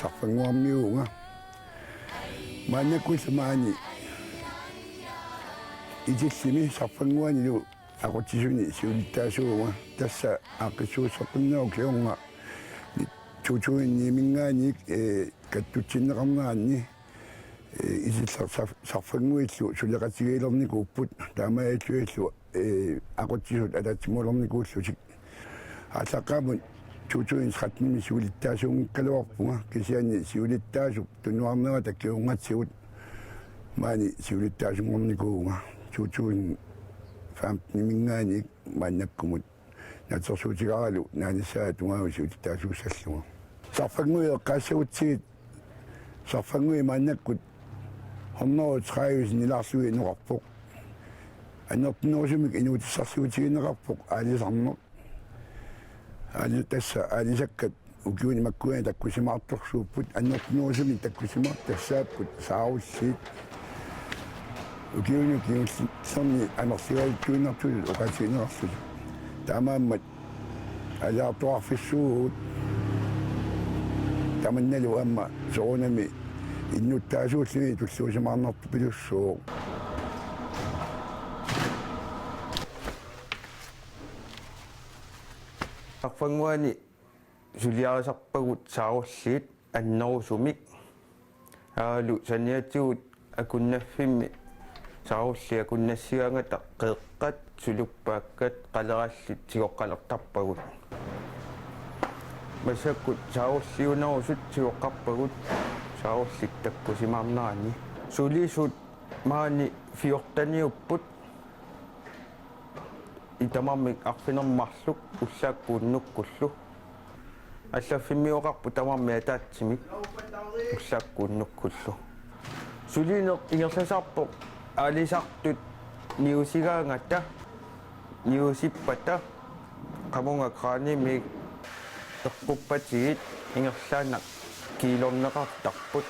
sarfanguarmiuunga maanakkullamaani itillimi sarfanguanilu aqutisuni siulittaasuunga tassa aaqqissuusseqinneruq tutuinniiminngaanik kattutsinneqarnaanni sarfanguillu suleqatigiilernikuupput taamailluillu aqutisut alatimulernikuullutik аасаққамут туутуин схатними сиулиттаасуунгккалуарпунга кисиани сиулиттаасуп тунуарнера таккиунгатсигут маани сиулиттаасунгорникуунга туутуин фамтнимингаани маннаккумут натерсуутигаралу наанissaa тунгау сиулиттаасууссаллуга сарфангуи эққаассагутсигит сарфангуи мааннаккут хорнерут траиус нилаарсуи нуқарпоқ аннертинерусумик инуутиссарсуутигинеқарпоқ аалисарнеқ тасса аалисаккат укиуни маккуани таккусимаартэрсууппут аннертинерусуми таккусимаар тассааппут сааруллиит укиуни киуллерни анерсигаликкуиннартулу оқатигинеқарсут таамааммат алаартуарфиссуугут таманналу амма соонами иннуттаасууллуи туллуусимаарнарту пилуссуу Sarfanguani suliarisarpagut saarulliit annerusumik aalu saniatigut akunnaffimmi saarulli akunnassiangata qeeqqat suluppaakkat qalerallit sigoqqalertarpagut masakkut saarulliunerusut sigoqqarpagut saarullit takkusimaarnaani sulisut maani fiortaniupput итамармик арфинермарлук уллааккууннуккуллу аллаффиммиоқарпу тамарми атаатсимик уллааккууннуккуллу сулинеқ ингерласаарпоқ аалисартут ниусигаангата ниусиппата қамунга краанимик эққуппатигит ингерлаанақ килорнеқартарпут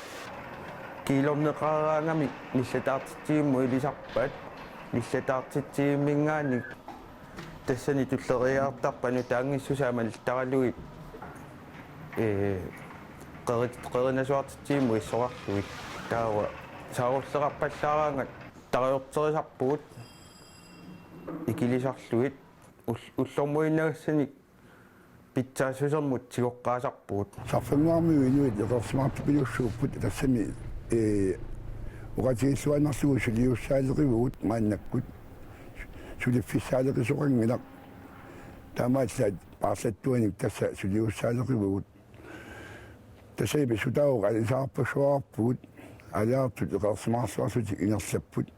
килорнеқараангамик ниллатаартитсигимму илисарпат ниллатаартитсигиммингаани тассани туллериаартарпану таангиссусаамал таралуи qerinasuartittiimmu issorarluit taava saarullerarpallaaraangat tariorterisarpugut ikilisarluit уллормуиннагссаник питсаасусермут сигоққаасарпугут сарфангуармиуинуит еқерсимаартупилуссууппут тассами уqatigissuannerlugu suliussaalerivugut maannakкут сулиффиссаалерисоқангилақ таамаатсаат паарлаттуаник тасса сулиуссаалерivугут тассаиби сутауқ алисаарпассуарпугут алаартут эқерсимаарсуарсутик ингерлаппут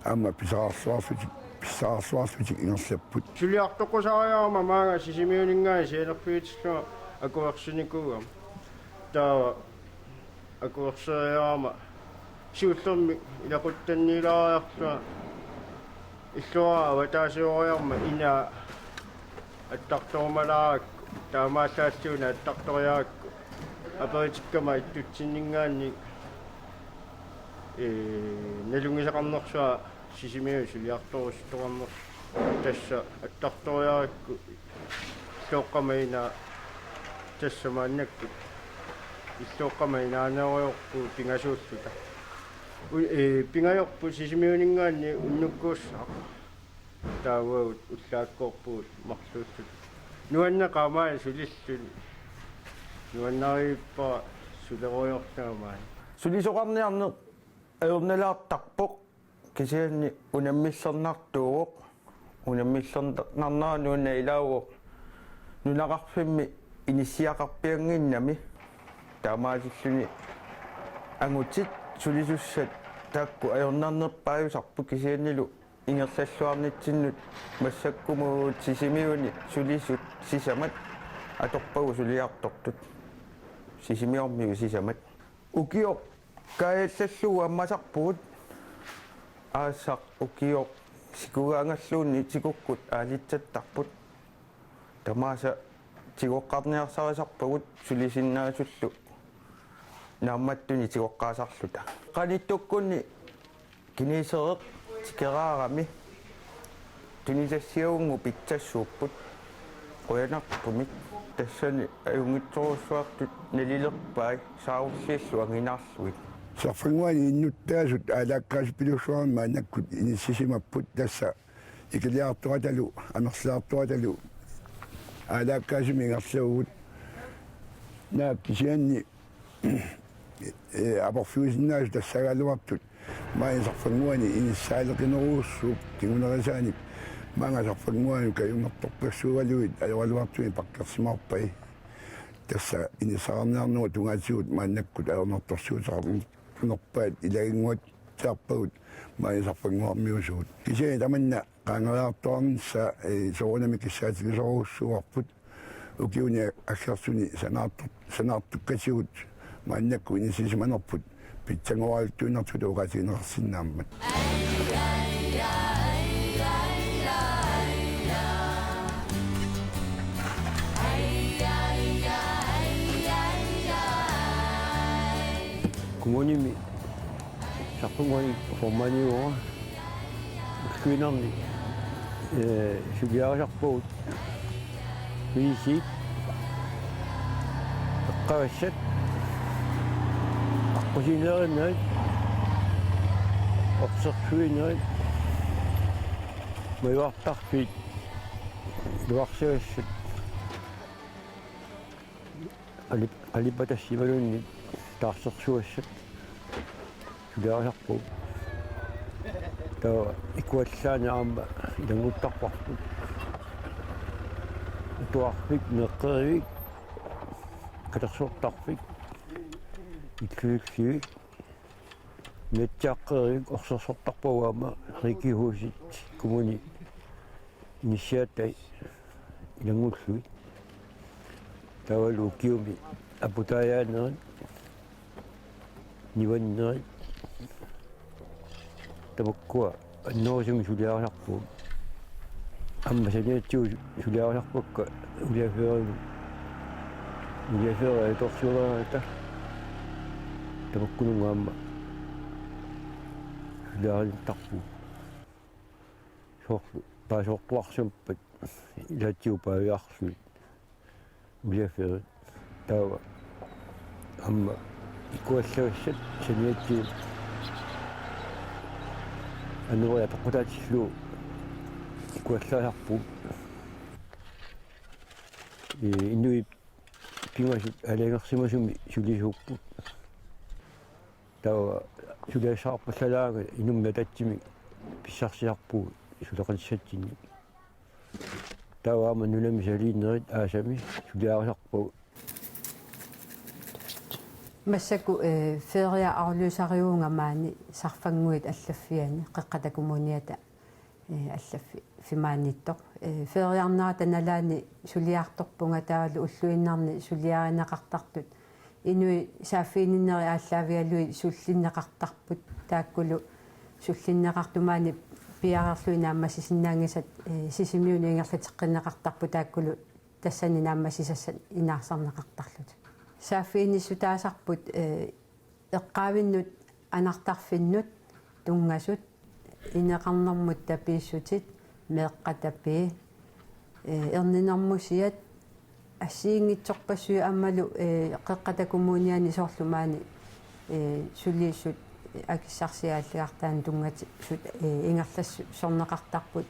аама писаарсуарсутик писсаарсуарсутик ингерлаппут сулиартоқусариарма маага сисимиунингаа сиалерпиитиллуа акуерсиникуугам таа акуерсериарма сиуллерми илақуттаннилаариарлуа иллуа аватаасиориарма ина аттартормалааракку таамааллааллуна аттарториаракку аперитиккама иттутсиннингаанни налунгисақарнерсуа сисимиу сулиарторусстораммер тасса аттарториаракку иллоққамаина тассамааннакку иллоққамаинаанериорпу пингасууллута пингайорпу сисимиунингаанни уннуккууссаа тааваут уллааккоорпуут марлууссут нуаннеқамаа сулиллуни нуаннариппа сулерориорнаамаа сулисоқарниарне аерналаартарпоқ кисианни унаммиллернартууоқ унаммиллернарнаа нуанна илаавоқ нунақарфимми иниссиақарпиангиннами таамаасиллуни ангутит сулисуссат таакку аернарнерпааюсарпу кисианнилу ингерллаллуарнитсиннут массаккумуут сисимиуни сулисут сисамат аторпагу сулиартортут сисимиормигу сисамат укиоқ кааллаллугу аммасарпугут аассақ укиоқ сикугаангаллуунни тикуккут аалитсаттарпут тамааса тигоққарниарсарисарпагут сулисиннаасуллу наамматтуни тигоққаасарлута qaниттуккунни кинисереқ тикераарами тунисассиунгу питсассууппут қуянарпумик тассани аюнгитсорусsuartut налилерпай саавуллииллу ангинарлуит сарфангуани иннуттаасут аалааккаасипилуссуарма анаккут иниссисимаппут тасса икилиартуаталу амерлаартуаталу аалааккаасими ингерлугут нааккисианни апорфиусиннаасу тассагаалуартут маи сарфангуани иниссаалеқинеруусsuup кигунерисааник маanga сарфангуани каюнгерторперсуалуит аёралуартуни паккерсимаарпай тасса инисаарнаарнуа тунгаатигут мааннаккут аернерторсуутаарлу норпаат илагингуат тааппагут маи сарфангуармиусуут кисиани таманна qaangeriartuarnissa soorunami kissaatikisоруссуарпут укиуни аксерсуни санаартуккатигут мааннакку инисисиманерпут питсангуаалтуиннартут угаатигинерсиннааммат 구모님이 작품관이 본만이고 그이남이 휴게하 작품 위식 가set 바꾸시는 없었으면 뭐 왔다피 루악세스 알리바다 시바르니 다석수었어 휴게하고 또 이코스산이 아마 이런 것도 딱 또 앞에 너거리 그래서 딱히 이렇게 몇 작거리 없어서 딱 보아마 이렇게 호시 그분이 이니시아테 이런 것이 또 루키오미 아부타야는 니원는 때먹고 노좀 휴게하고 암마세네 주 휴게하고 우리에서 독서하다 때먹고는 거 아마 휴게하는 딱고 속 박심 이라지우 바야스 우리에서 또 아마 이코스 세네지 안노야 바꾸다치로 이코스하고 인누이 빙하시 알레가스마좀 줄리쇼고 또 줄레샤 살라가 이놈 메다쯤이 비삭시하고 줄라간 셋지니 또 아마 누름 제리너 아샤미 줄리하고 массаку фериа арлуусариунгамаани сарфангуит аллаффиани қеққатакумуниата аллаффи фимаанниттоқ фериарнаата налаани сулиарторпунга таалу уллуиннарни сулиаринеқартартут инуи сааффиининнери ааллаавиалуи суллиннеқартарпут тааккулу суллиннеқартумаани пиарерлуи нааммасисиннаангисат сисимиуни ингерлатеққиннеқартарпу тааккулу тассани нааммасисассат инаарсарнеқартарлут сааффиинissу таасарпут эққаавиннут анартарфиннут тунгасут инеқарнэрмут тапииссутит меэққатапи эрнинэрмусиат ассиингитсорпассуи аммалу қеққатакумууниани соорлумаани сулииссут акиссарсиааллагартаан тунгати сут ингерлассу сорнеқартарпут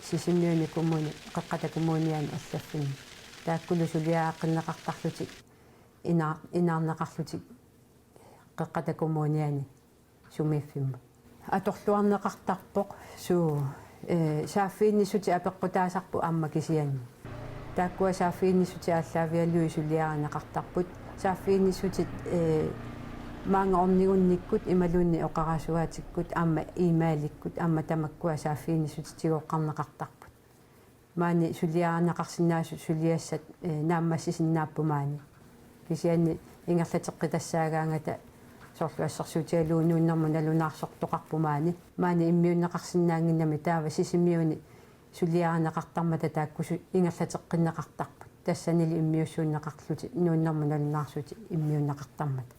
сисимиуни кумуни қеққатакумууниани аллаффини тааккулу сулиааққиннеқартарлутик инаарнеқарлутик қеққатакумууниани сумииффимма аторлуарнеқартарпоқ суу сааффииннисути апеққутаасарпу аама кисианни тааккуа сааффииннисути ааллаавиалуи сулиаранеқартарпут сааффииннисутит маанга орнигунниккут ималуунни оқарасуаатиккут аама имааликкут аама тамаккуа сааффииннисути тигоққарнеқартарпут маани сулиаранеқарсинаасу сулиассат нааммассисиннааппумаани кисианни ингерлатеққитассаагаангата соорлуассарсуутиалуунууннэрму налунаарсортоқарпумаани маани иммиуннеқарсинаангиннами таава сисимиуни сулиаранеқартармата тааккусу ингерлатеққиннеқартарпут тассанили иммиуссууннеқарлути нууннэрму налунаарсути иммиуннеқартармата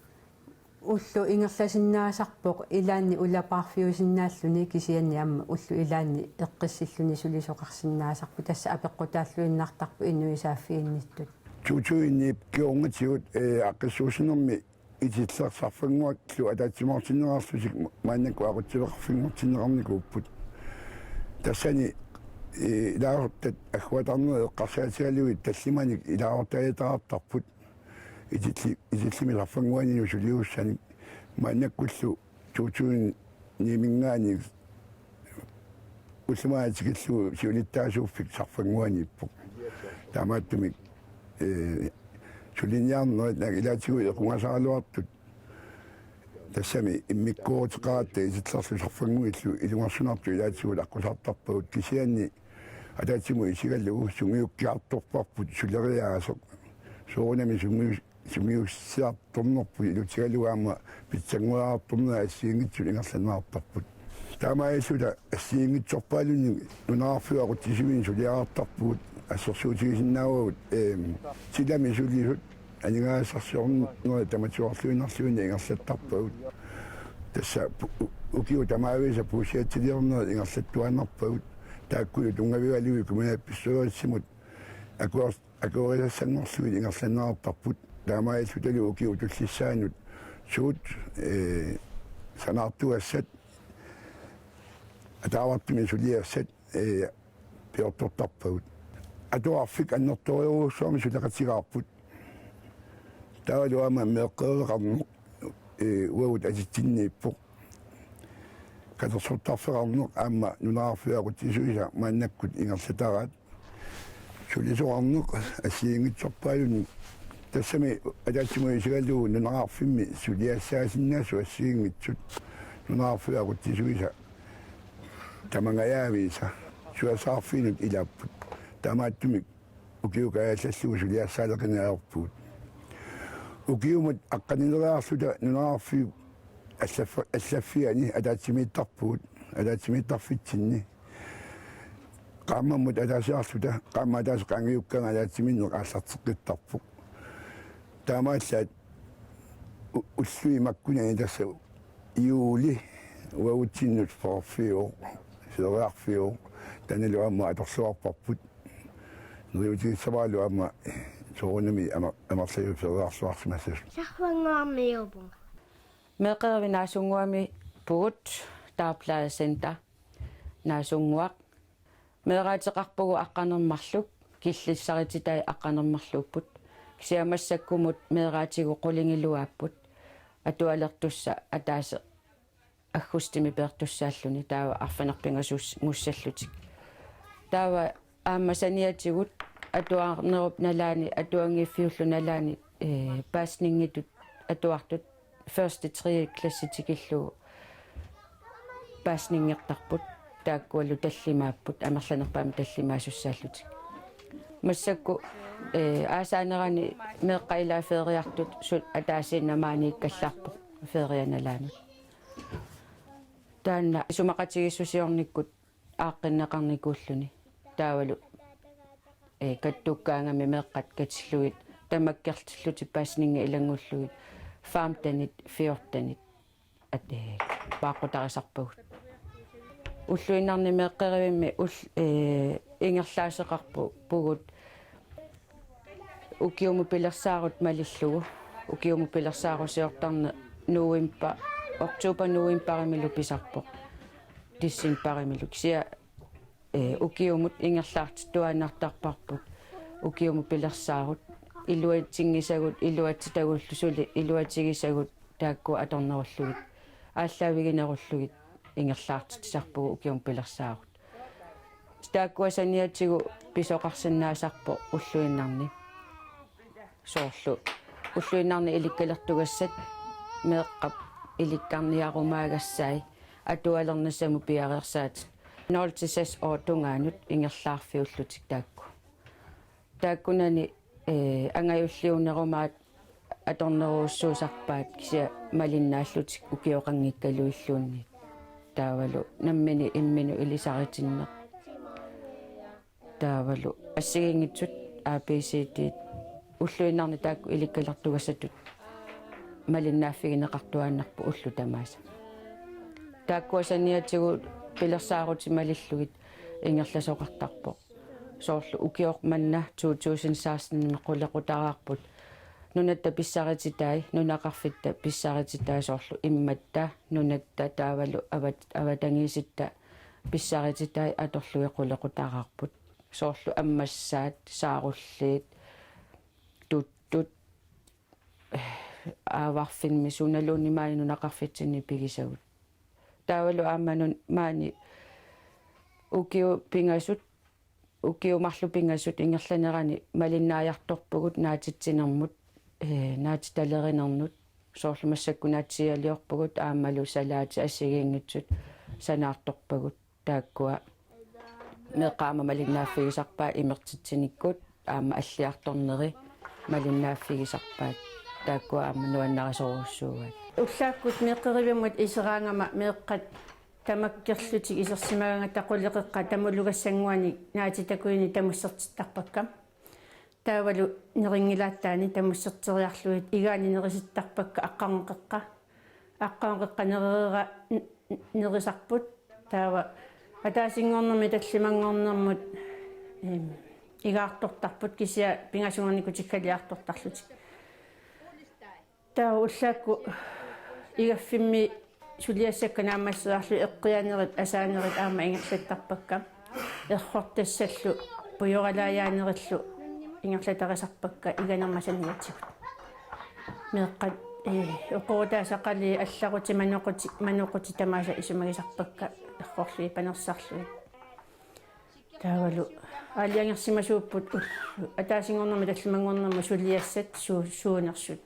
уллу ингерласиннаасарпоқ илаанни улапаарфиусиннааллуни кисианни амма уллу илаанни эққиссиллуни сулисоқарсиннаасарпу тасса апеққутааллуиннартарпу инуисааффиинниттут чучуиннип кионгатигут аққиссуусинерми итиллерсарфангуаклу атаатсимаортиннераарлусик мааннаку ақутсилеқарфингуартиннеқарнику уппут тассани илаарттат ахуатарнерэ эққарсаатигалуит таллиманик илаартаятаартарпут итиллими сарфангуанину сулиуссани мааннаккуллу чучуин нимингаани уллумаатикиллу сиулиттаасууффик сарфангуаниппоқ таамааттумик сулиньярнерит наг илаатигу эқунгасаалуартут тассами иммиккуутеқаратта исиллерлу сарфангуиллу илунгорсунарту илаатигу аққусартарпагут кисианни атаатиму исигаллугу сунгиуккиарторпарпут сулериаасоқ соонами сунгиуссиарторнерпу илутигалуаама питсангуаартормна ассиингитсу ингерланнаартарпут таамаасула ассиингитсорпаалуни нунаарфуақутисуин сулиаартарпут ассерсуутигисиннаавагут силами сулисут анигаасарсиорнери таматуарлуинарлуини ингерлаттарпагут тасса укиу тамаависа пуусиатсилиорнери ингерлаттуаннарпагут тааккуи тунгавигалуи кумиапписсуаатсимут акуорисассангорлуин ингерланнаартарпут таамаасуталу укиу туллиссаанут суут санаартуассат атаавартуми сулиассат пиортортарпагут атуарфик аннерториуруссуарми сулеқатигаарпут таалуама меэққеэқарнеқ уагут атитсиннииппоқ катерсуттарфеқарнеқ аама нунаарфиақутисуиса мааннаккут ингерлатараат сулисоқарнеқ ассиингитсорпаалуни тассами атаатсимуи сигаллугу нунаарфимми сулиассаасиннаасу ассиингитсут нунаарфиақутисуиса тамангаяависа суасаарфинут илааппут таамааттумик укиукааллаллугу сулиассаалеқинааварпут укиумут аққанилераарлута нунаарфи аллаффиани атаатсимииттарпут атаатсимииттарфитсинни qaammammut ataasiarluta qaamma ataas qaangiukkanga alaatsimиннеқ ааллартеққиттарпоқ таамааллаат уллуи маккунани тасса иули уаутсиннут форфио филериарфио таналуамма аторлуарпарпут нуиутигиссаваалуамма соорунами амарлаю филериарсуарсимассас сарфангуармиупунга меқерви наасунгуами пугут тааплаасента наасунгуақ меэраатеқарпугу аққанермарлук киллиссарититай аққанермарлууппут кисиамассаккумут меэраатигу қулингилуааппут атуалертусса атаасе аггустими пеэртуссааллуни таава арфанерпингасус муссаллутик таава аамасаниатигут атуарнеруп налаани атуангиффиуллу налаани пааснингитут атуартут første 3 klassitикиллу пааснингертарпут тааккуалу таллимааппут амерланерпаами таллимаасуссааллутик массакку аасаанерани меэққаилаа феериартут сут атаасииннамаани иккаллаарпу феерианалаанут таанна сумақатигиссусиорниккут ааққиннеқарникууллуни таавалу каттуккаангами меэққат катиллуит тамаккерллути пааснинга илангуллуит фаамтанит фиортанит пааққутарисарпагут уллуиннарни меэққеривимми ингерлаасеқарпу пугут укиуму пилерсаарут малиллугу укиуму пилерсаарусиортарне нуимпа октоба нуимпаримилу писарпоқ диссимпаримилу кисиа укиумут ингерлаартитуанартарпарпут укиуму пилерсаарут илуатсингисагут илуатситагуллусули илуатсигисагут таакку аторнеруллугит ааллаавигинеруллугит ингерлаартитсарпугу укиум пилерсаарут тааккуасаниатсигу писоқарсинаасарпо уллуиннарни соорлу уллуиннарни иликкалертугассат меэққап иликкарниарумаагассаи атуалернассаму пиареерсаат 0-6 оотунгаанут ингерлаарфиуллутик тааккунани ангаюллиунеруmaat аторнеруuссуусарпаат кися малиннааллутик укиоқангиккалуиллуунни таавалу наммини иммину илисаритиннеқ таавалу ассигингитсут ABCD уллуиннарни таакку иликкалертугассатут малиннааффигинеқартуааннарпу уллу тамааса тааккуасаниатигу пилерсаарутималиллугит ингерласоқартарпоқ соорлу укиоқ манна 2016 қулеқутараарпут нунатта писсарититай нунақарфитта писсарититай соорлу имматта нунатта таавалу аватангиситта писсарититай аторлуи қулеқутараарпут соорлу аммассаат сааруллиит туттут ааварфинми суналуунни маани нунақарфитсини пигисагут таавалу ааманун маани укиу пингасут укиу марлу пингасут ингерланерани малиннааярторпугут наатитсинермут наатиталеринернут соорлу массаккунаатсиалиорпугут аамалу салаати ассигиингитсут санаарторпагут тааккуа меқаама малиннааффигисарпаа имертитсиниккут аама аллиарторнери малиннааффигисарпаат тааккуа аама нуаннарисоруссуугаат уллааккут меққеривиммут исераангама меққат тамаккерлутик исерсимаганга тақулеқеққа тамулугассангуани наатитакуини тамуссертиттарпаккам таавалу нерингилааттаани тамуссертериарлуит игаани нериситтарпакка аққарнеққа неререра нерисарпут таава атаасингорнерми таллимангорнермут игаартортарпут кисиа пингасунгорникутиккалиартортарлутик таа уллаакку игаффимми сулиассакканаамассеарлу эққианерит асаанерит аама ингерлаттарпакка эрхортассаллу пуйоралааяанериллу ингерлатарисарпакка иганермасаниатсигут меққат оқуутаасақали алларути мануқути тамааса исумагисарпакка эрхорлуи панерсарлуи таавалу аалиангерсимасууппут уллу атаасингорнерми таллимангорнерма сулиассат суунерсут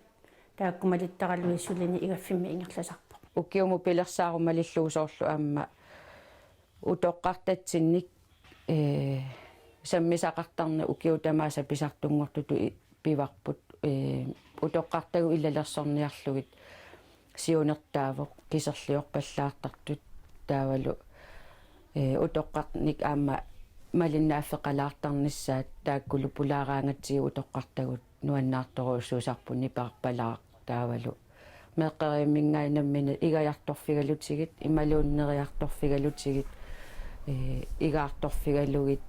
тааккумалиттаралуи сулини игаффимми ингерласарпа укиуму пилерсаарумалиллуу соорлу аама утоққартатсинник саммисақартарна укиу тамааса писартунгортуту пиварпут утоққартагу иллалерсорниарлугит сиунертаавоқ кисерлиорпаллаартартут таавалу утоққартник аама малиннааффеқалаартарниссаат тааккулу пулаараангатсигу утоққартагут нуаннаарторуссуусарпунни парпалаа таавалу меққериммингаинаммина игаярторфигалутигит ималууннериарторфигалутигит игаарторфигалугит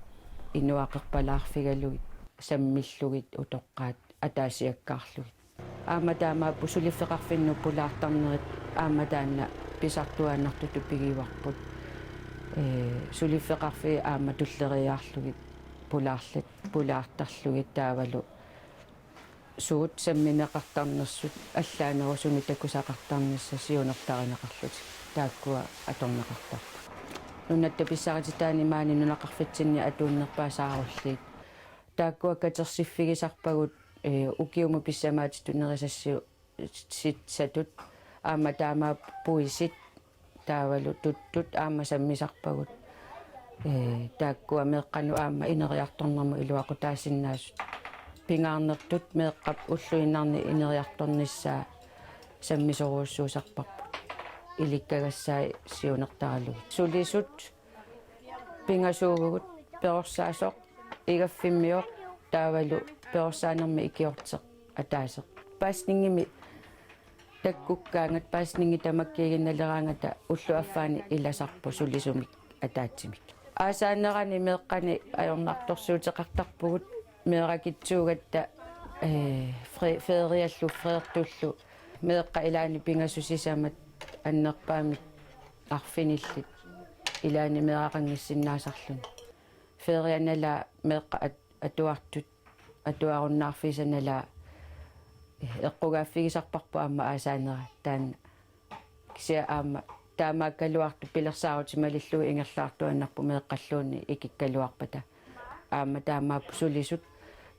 инуақерпалаарфигалугит саммиллугит утоққаат атаасиаккаарлугит аама таама пусулиффеқарфинну пулаартарнерит аама таанна писартуааннартуту пигиварпут сулиффеқарфи аама туллериаарлугит пулаарлат пулаартарлугит таавалу суут самминеқартарнерсут аллаанерусуни такусақартарнисса сиунертаринеқарлут тааккуа аторнеқартарпа нунатта писсарититаани маани нунақарфитсинни атууннерпаасааруллиит тааккуа катерсиффигисарпагут укиума писсамаатиту нерисассиу ситсатут аама таама пуисит таавалу туттут аама саммисарпагут тааккуа меққану аама инериарторнерму илуақутаассиннаасут пингаарнертут меэккап уллуиннарни инериарторниссаа саммисоруussуусарпарпут иликкагассаа сиунертаралуг сулисут пингасуугут перорсаасоқ игаффиммиоқ таавалу перорсаанерми икиортеқ атаасеқ пааснингими таккуккаангат пааснинги тамаккигинналераангата уллу аффаани иласарпу сулисумик атаатсимик аасаанерани меэккани аёрнарторсуутеқартарпугут меэракитсуугатта фериаллу фреертуллу меэкка илаани пингасусисамат аннерпаамик арфиниллит илаани меэрақангиссиннаасарлун ферианала меэкка атуартут атуаруннаарфисанала эққугааффигисарпарпу аама аасаанера таана кися аама таамааккалуарту пилерсаарутималиллуи ингерлаартуаннарпу меэққаллуунни икиккалуарпата аама таамааппу сулисут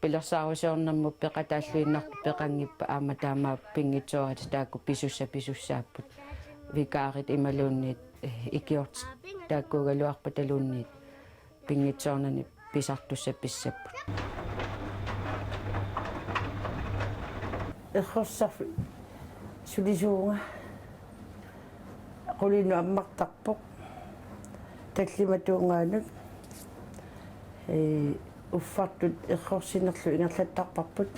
пилерсаарусеорнэрму пеқатааллуиннарту пеқангиппа аама таамаап пингитсуарат таакку писуссааппут викаарит ималуунниит икиорт тааккугалуарпа талуунниит пингитсуорнани писартуссапписсаппут эрхорсарфи сулисуунга qulinu ammartarpoq таллиматуунгаанут уффартут эрхорсинерлу ингерлаттарпарпут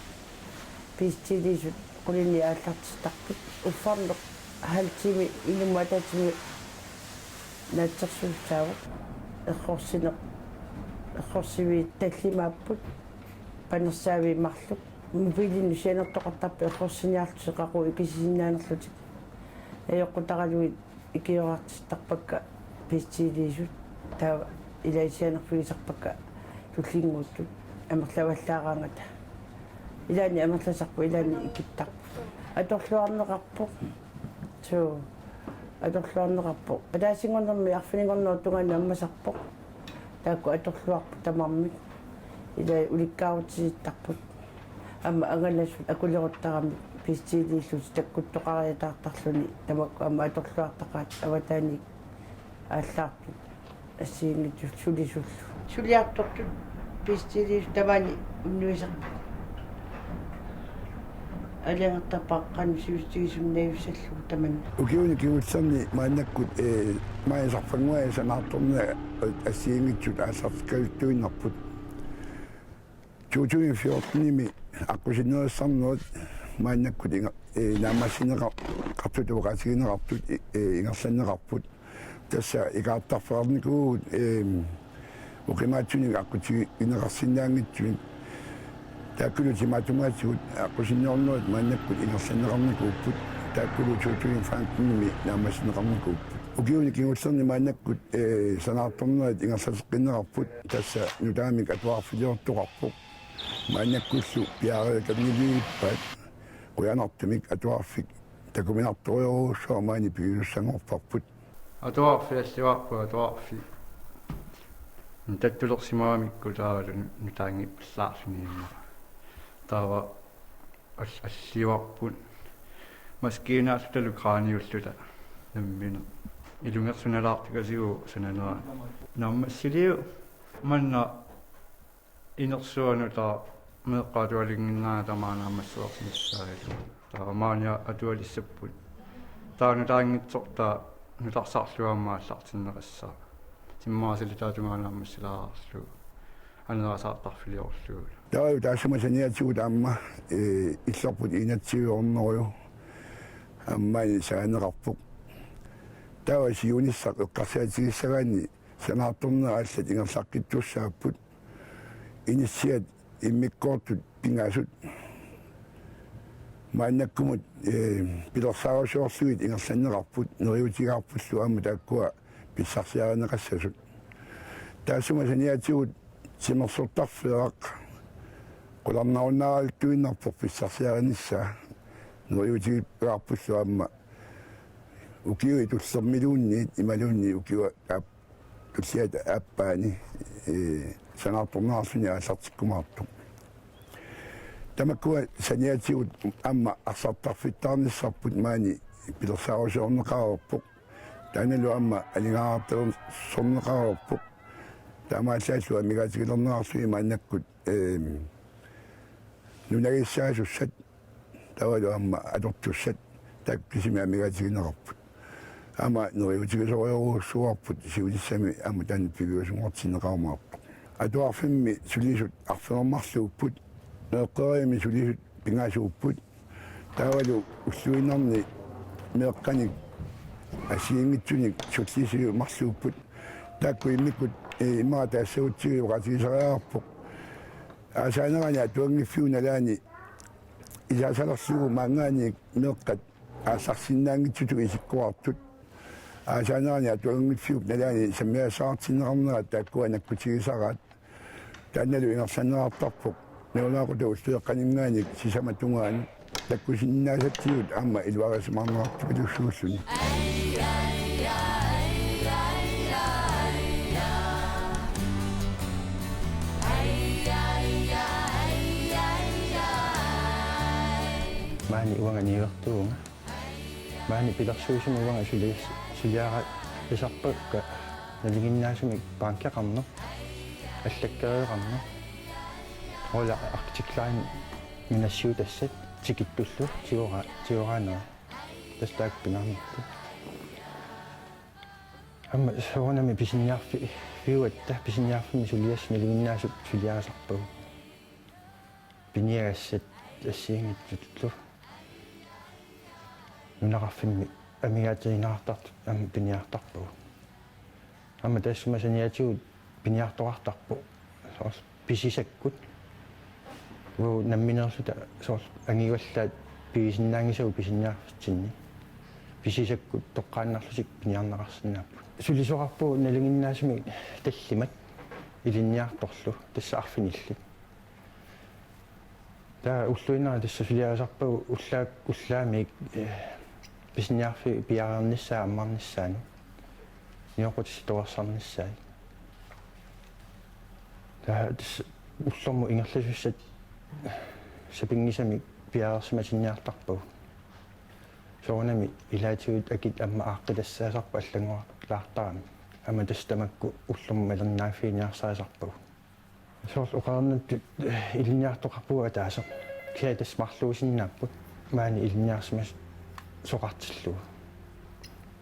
пистилисут qulini aallartistarput uffarneq haltimi inumataatimi naatsersuussaavat eqqorsineq eqqorsivi tallimaapput panersaaviimmarluk mupilinu sianertoqartarpi eqqorsiniartuseqaqu ikisisinaanerlutik ayoqqutaraluit ikiorartistarpakka pistiiliisut taava ilaisianerfigisarpakka tullinguuttut амерлаваллаараангата илаани амерласарпу илаани икиттарпу аторлуарнеқарпу туу аторлуарнеқарпу алаасингорнэрми арфинингорноо тугаани аммасарпу таакку аторлуарпу тамармик илаа уликкаарутиситтарпут амма агаласут акулеруттарами пистилииллут таккуттоқариатаартарлуни тамакку амма аторлуартақаат аватааник ааллаарту ассиингитсут сулисуллу сулиартортут пистилиис тавани уннуисер алиангаттарпаққан сиустигисумнаивсаллу таман Ukiuni kiutsani maannakkut maayasarfanguaya sanartorna assiingitsut aassarkaltuinarput. Tuutuni fiortnimi aqusineersarnuut maannakkut naamassineqartut uqasigineqartut ingersanneqarput tassa ikaartarfarnikuut uqimaatsunik aqutigi ineqarsinnaangitsuit taakkulu timaatumaatsugut aqusinneornuut maannakkut ingersanneqarnikuupput taakkulu tuutuni faantnimi naamassineqarnikuupput ukiuni kiungutserni maannakkut sanaartornuat ingersaseqqineqarput tassa nutaamik atuarfiliortuqarpuq maannakkullu piareekamniliippaat quyanartumik atuarfik takuminartoriuruussua maani pigilussangorparput atuarfi alluarpu atuarfi tattulorsimaamikku taavalu nutaangippallaarsuniimma taava alliuarput maskiinaallutalu kraaniulluta nammina ilungersunalaartukasigu sananera nammassiliu manna inersuanuta meeqqaatualinginnaatamaanaammassuarsinissaarilu taamaania atualissapput taanutaangitsorta nutarsarluammaallartinneqassaa timmaasili taatumaanaammassilaarlu anerasaartarfiliorluula Taayu taassumasaniatsigut amma illerput inatsiuorneruju ammaani saaneqarpuq taawa siunissaq eqqarsiatigissagaani sanaartornera aallat ingerlaqqittussaapput inissiat immikkoortut pingaasut maannakkumut pilersaarasuorluit ingerlanneqarput neriutigaarpullu amma taakkua pissarsiareneqassasut taassumasaniatsigut simersortarfileq qularnarunnaraaltuinnarpoq pissarsiarenissaa neriutigaarpullu amma ukiui tullermiluunniit imaluunni ukiua tulliat aappaani sanaartornerarsuni aallartikkumaartuq tamakkua saniatsigut amma arsartarfittaarnissarput maani pilersaarusiorneqaarerpoq taanalu amma alingaartersorneqaarerpoq taamaallallu amigaatigilerneraarsuni maannakkut nunagissaaasussat tavalu amma atortussat takkisimi amigaatiginerarput ama neriutigisoriuruussuarput siulissami amma tan piviusungortinneqaarmaarpoq atuarfimmi sulisut arfinermarluupput neeqqeriimi sulisut pingaasuupput taavalu ulluinnerni meeqqanik asiingitsunik sullisiumarluupput taakku immikkut imara taassagutsigui uqatigisariarpoq aasaanerani atuangiffiunalaani isaasalerlugu maangaani meeqqat aassarsinnaangitsutu isikkuartut aasaanerani atuangiffiuk nalaani sammiassaartinneqarnera taakkua nakkutigisaraat taannalu ingersannerartarpoq neulaaquta ullueqqaninnaanik sisamatungaani takkusinnaasattigut amma iluarasimarnerartupilussuulluni maani uanganiuertuunga maani pilersuusumi uanga suliara isarpakka naliginnaasumi paankiaqarner allakkereeqarner ola artiklaani minassiutassat tikittullu tiораанера тастаак пинарнитта амма соонами писинниарфи фиуатта писинниарфими сулиас налигиннаасуп сулиарасарпагу пиниагассат ассиингитсутлу нунақарфимми амигаатигинартарт ам пиниартарпу амма тассумасаниатигут пиниарторартарпу соорл писисаккут уу намминерсута соорл ангигаллаат пигисиннаангисагу писинниарфитсинни писисаккут тоққааннарлусик пиниарнеқарсинааппут сулисоқарпу налингиннаасими таллимат илинниарторлу тасса арфинилли таа уллуинаа тасса сулиарисарпагу уллаами писинниарфи пиарерниссаа аммарниссаани ниоқутис туарсарниссаа таа тасса уллорму ингерласуссат сапингисами пиарерсимасинниартарпагу соонами илаатигут акит амма ааққилассаасарпа аллагуарлаартарами ама тастамакку уллум малернааффиниарсаасарпагу соорл уқарнат илинниартоқарпуга таасеқ киа тасмарлуусиннааппут маани илинниарсимас соқартиллуга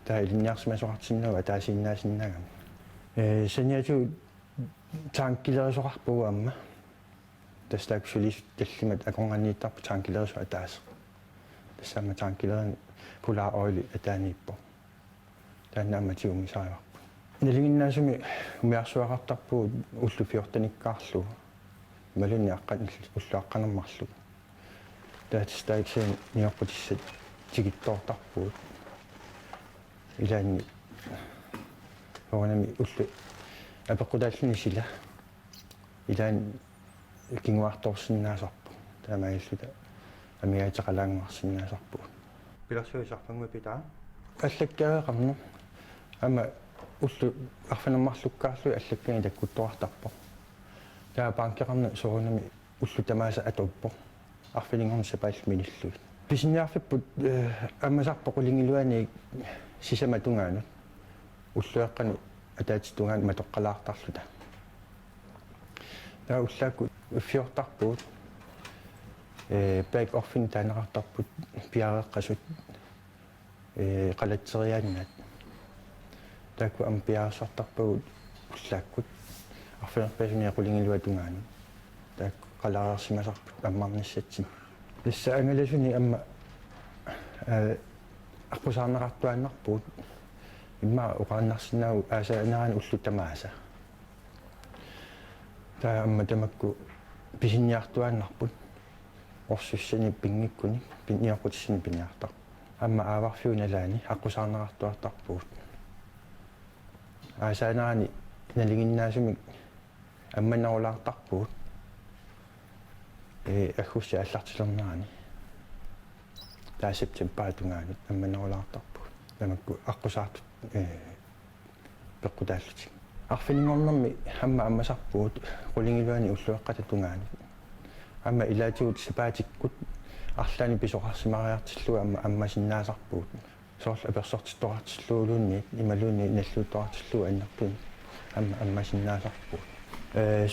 таа илинниарсимас соқартиннава таасиннаасиннагами саниату таанкилерисоқарпуга амма тастааксулис таллимат акорганииттарпу таанкилерисуа таасеқ тассаама таанкилерин пулаа ойли атаанииппо тааннаама тиумисааварпу налингиннаасуми умиарсуақартарпу уллу фиортаниккаарлу малуни аққан уллуаққанермарлу таатстааксин ниорпутиссат тигиттоортарпуут илаанни оонами уллу апеққутааллини сила илаан кингуарторсиннаасарпу таамаиллута амигаатеқалаангуарсиннаасарпу пиларсуисарфангуи питаа аллаккаеқарну ама уллу арфанаммарлуккаарлуи аллаккани таккуттуартарпо таа банкеқарна соонами уллу тамааса атуппо арфилингорни сапаалл миниллуи писинниарфиппут аммасарпо қулингилуани сисаматунгаанут уллуэққани атаатитунгаан матоққалаартарлута таа уллаакку фиортарпуут бэк оффин таанеқартарпут пиареққасут қалатсериааннаат таку ампиарсартарпагут уллааккут арфинерпасуния qulingilуатунгаани таак қалаарсимасарпут аммарниссатсин тасса ангаласуни амма арпусаарнеқартуааннарпут имма оқааннарсинаагу аасаанаани уллутамааса таа амма тамакку писинниартуааннарпут орсуссани пингиккуни пинниақутиссани пиниартар амма ааварфиуналаани аққусаарнеқартуартарпуут аасаанаани налингиннаасумик амманерулаартарпуут аггусси аллартилернаани таа септемпаатунгаанут амманерулаартарпуут тамакку аққусаартут пеққутааллути арфинингорнэрми хамма аммасарпуут qulingilуани уллуэққататунгаани амма илаатигут сапаатиккут арлаани писоқарсимариартиллуга амма аммасиннаасарпуут соорл аперсортитторартиллуулуунни ималууни наллуутторартиллуга аннартуни амма аммасиннаасарпуут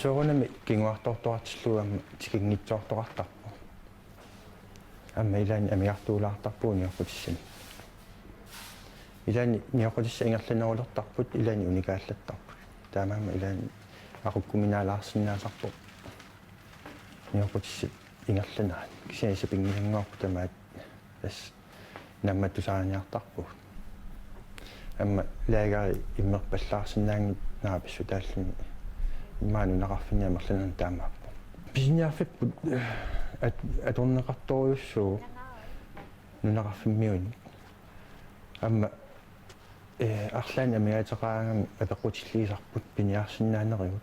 соорунами кингуартортортиллуга амма тикингитсоортоқартарпу амма илаани амиартуулаартарпуу ниорпутиссани илаани ниорпутисса ингерланерулертарпут илаани уникааллаттарпут таамаама илаани ақуккуминаалаарсинаасарпу ниорпутисса ингерланаат кисиаса пингиангоорпу тамаат тас намматусааниартарпу амма лагари иммерпаллаарсинаангит нааписсу тааллуни иммаану нақарфиниа мерланан таамааппу писиниарфиппут аторнеқарторюссуу нунақарфиммиуни амма арлаани амигаатеқаангами апеқутиллиисарпут пиниарсинаанеригут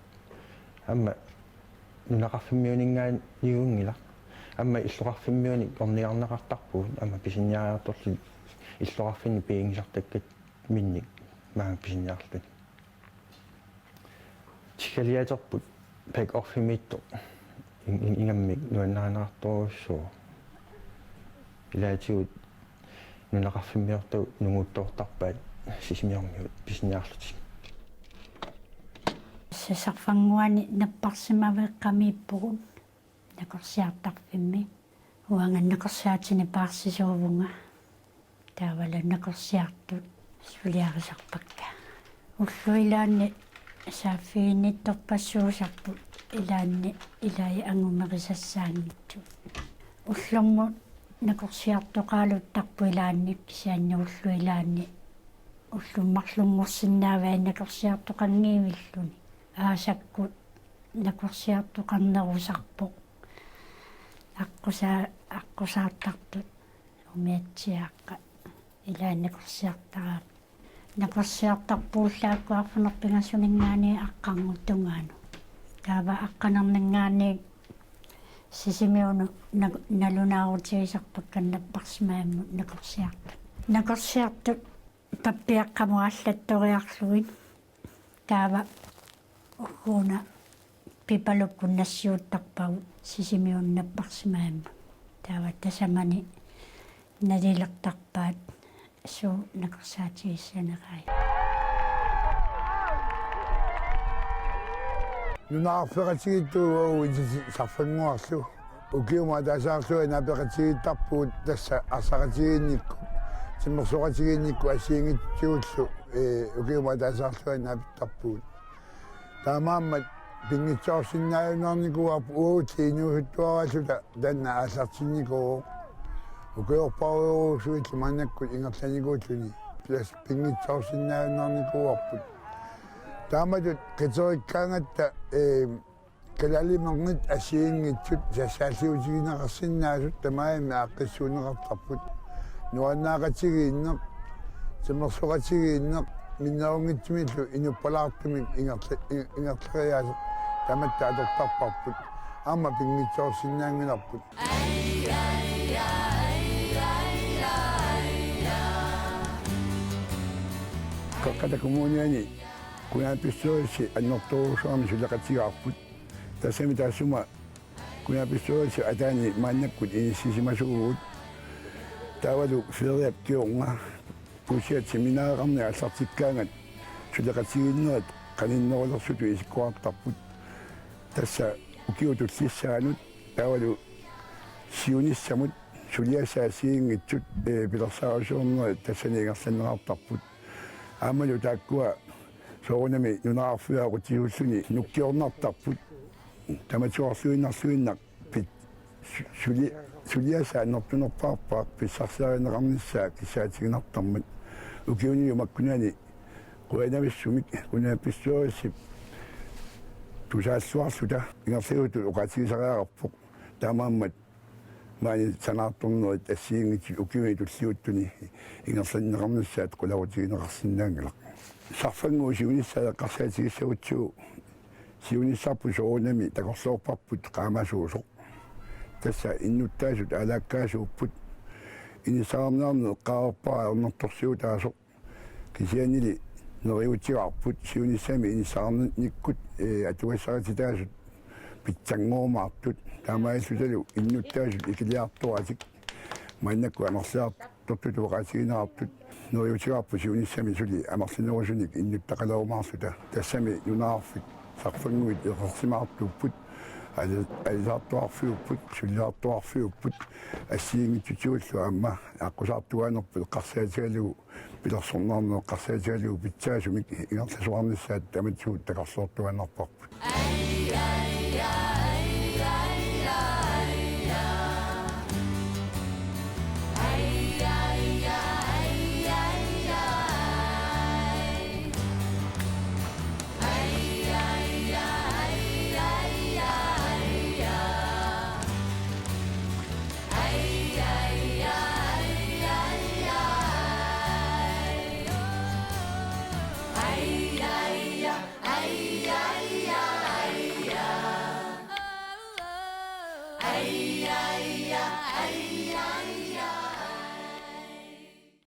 амма нунақарфиммиунингаан юунгила амма иллоқарфиммиуни орниарнеқартарпуут амма писинниариарторли иллоқарфини пиингисартаккат минник маан писинниарлут тикалиатерпут пек орфимитто ингаммик нуаннаанеқарторуссуу илаатигут нунақарфиммиорту нугуттоортарпаат сисимиормиут писинниарлути сесарфангуани наппарсимавеққамииппугун накорсиартарфимми уанганнакорсаатини паарсисуувунга таавала накорсиартут сулиарисарпакка уллуилаанни сааффиинитторпассуусарпут илаанни илаи ангумерисассаангитсу уллорму накорсиартоqaaluttарпу илаанник кисианниуллу илаанни уллуммарлунгорсинааваа накорсиартоqangiивиллуни аасаккут накорсиартоqarnerusarpoq аққусаартартут умиатсиааққа илааннакорсиартараа накорсиартарпууллааккуарфунерпингасунингаани аққарнуттунгаану таава аққанернингаани сисимиуну налунаарутигисарпакканнаппарсимааммут накорсиартут паппиаққамуаллатториарлугин таава угуна пипалуккуннассиуттарпагу сисимиуннаппарсимааммут таава тасамани налилертарпаат суу накорсаатигиссанерай нунаарфеқатигиттуу сарфангуарлу укиума тасаарлуи напеқатигиттарпуут тасса арсақатигинникку симмерсоқатигинникку асиингитсиуллу укиума тасаарлуи напиттарпуут таамааммат пингитсоорсиннааюнаарникуарпу уутиинуухуттуаралута танна ааллартинникуу укиорпаруйорусуитли маннаккут ингерланикуутлуни плюс пингитсоорсиннааюнаарникуарпут тааматут қитериккаангатта калалимернит асиингитсут сассааллиутигинеқарсинаасут тамаами ааққиссуунеқартарпут нуаннаақатигииннеқ симерсоқатигииннеқ миннерунгитсимиллу инуппалаартумик ингерлариаасеқ таматта атортарпарпут аама пингитсоорсинаангиларпут какката коммуниани кунааписсуаси аннорторусуарми сулеқатигаарпут тассами таассума кунааписсуаси атаани мааннаккут иниссисимасугуут таавалу фериап киорнга пусиат семинаарарни аллартиккаангат сулеқатигиннерат каниннерулерсуту исиккуартарпут тасса укиутуллиссаанут таавалу сиуниссамут сулиасаасиингитсут пилерсаарусуорнерат тассаниингерланнеқартарпут аамалу тааккуа соонами нунаарфиаагутиуллуни нуккиорнартарпут таматуарлуиннарлуиннақ пит сулиасаа нортунерпаарпаақ писсарсааринеқарниссаа кисаатигинартармат укиуниу маккунаани куанависсумик кунааписсуариссип тусааллуарлута ингерлигуту уқатигисариарарпоқ таамааммат маани санаарторнерит ассиингити укиуни туллиуттуни ингерланнеқарниссаат қулавутигинеқарсинаангилақ сарфангуу сиуниссааққарсаатигиссагутсуу сиуниссарпу соонами такорлоорпарпут qaamasuusoq тасса иннуттаасут алааккаасууппут инисаарнаарне эққарпаа ернэрторсиу таасоқ кисианили нериутиарпут сиуниссами инисаарниккут атуассаратитаасут питсангоомаартут таамааллуталу иннуттаасут икилиарторатик маннакку анерлиартортут уқаатигинеартут нериутиарпу сиуниссами сули амерлинерусуник иннуттақалаумаарлута тассами нунаарфит сарфангуит эқерсимаартуппут алисаартуарфиуппут сулиаартуарфиуппут ассиингитсутиуллу аама аққусаартуанерпу эққарсаатигалугу пилерсорнаарнеэ эққарсаатигалугу питсаасумик ингерласуарниссаат таматсуут такарлуортуанерпарпут